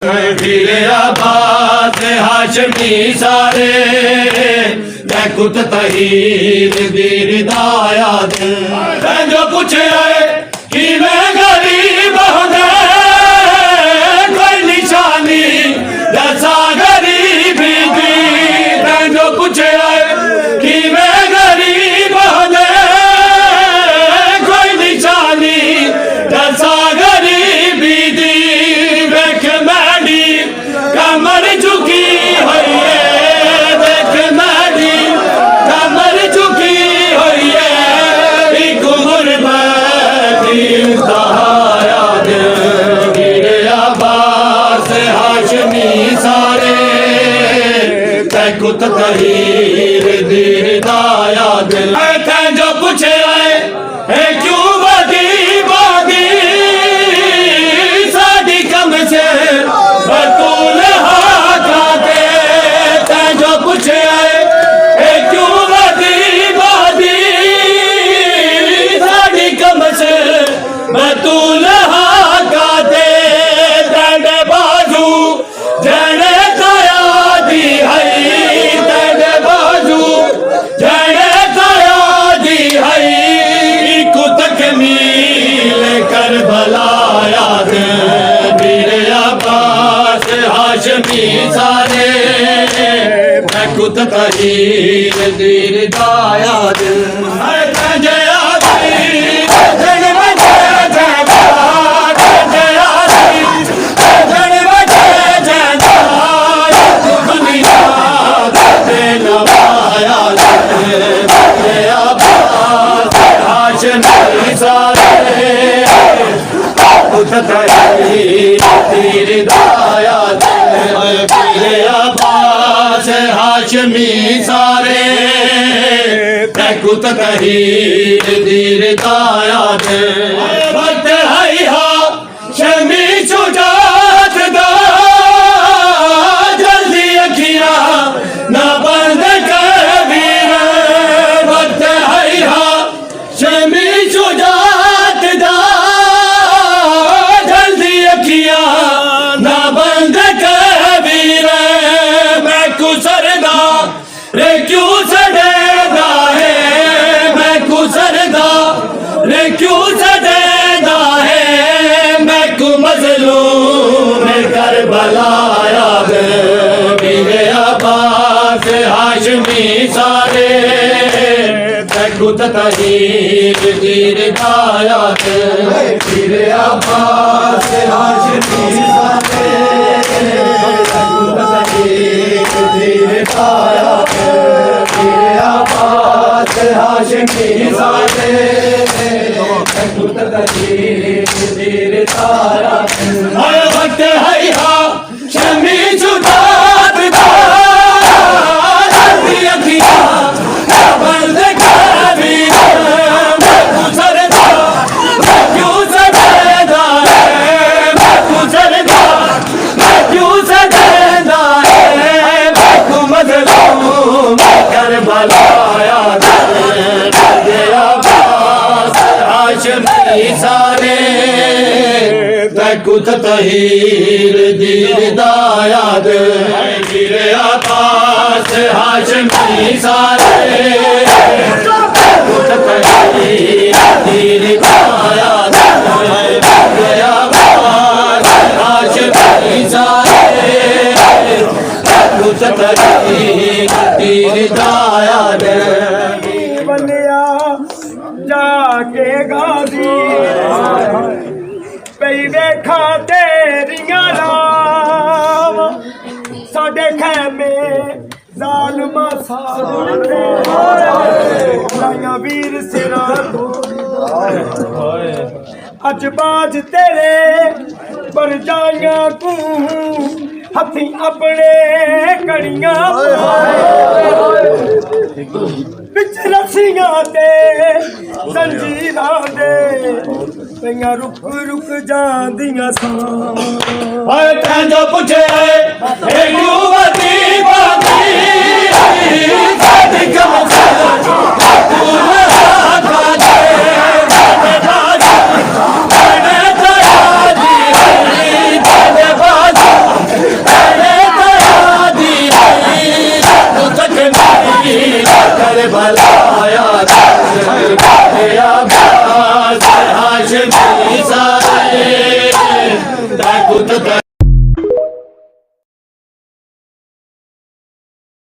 फिर आबाद हाशमी सारे कुत तहीर दीर दायाद जो कुछ आए कि मैं गरीब होंगे कोई निशानी दसा गरीबी दी जो कुछ आए कि मैं गरीब होंगे कोई निशानी दसा गरीबी दी देख मैडी कमर झुकी हुई है देख मैडी कमर झुकी हुई है एक गुरबती याद गिरे आबास हाशमी सारे कुत तहीर दीर दायाद जो कुछ आए है क्यों बदी बदी साड़ी कम से बतूल हाथे जो कुछ आए है क्यों बदी बदी साड़ी कम से बतूल हाथे डंडे बाजू जने काया दी है डंडे बाजू जने काया दी है कुतक मील कर भलाया वीर अब्बास हाशमी सारे कुत तहीर दीर दायाद जया तीर दायाद पीर अब्बास हाशमी सारे कुत तहीर दीर दायाद वक्त है हाशमी शुजात दा जल्दी अखिया ना बंद कर वीर वक्त है हाशमी शुजात दा ना बंद कबीर मैं कुसरदा रे क्यों सड़ेदा है मैं कुसरदा रे क्यों सड़ेदा है मैं को मजलूम कर भलाया वीर अब्बास हाशमी सारे कुत तहीर दीर दायाद वीर अब्बास हाशमी सारे कुत तहीर दीर दायाद वीर अब्बास हाशमी सारे कुत तहीर दीर दायाद हर वक्त है हाशमी जुदात दा जल्दी अखियां बंद सारे कुत तहीर दीर दायाद वीर अब्बास हाशमी सारे कुत तहीर दीर दायाद वीर अब्बास हाशमी सारे कुत तहीर दीर दायाद जाके गाजी पई देखा तेरिया राम साडे खैमे जालमा सारे लाया वीर सिरा अज बाज तेरे पर जाइया तू हथी अपने कड़ियां बिच रस्सियां ते जंजीरां दे पईयां रुक रुक जांदियां सान जो पुछे क्यों बदी बदी साडी कम से बतूल हाथे ਪੁੱਤ ਦਾ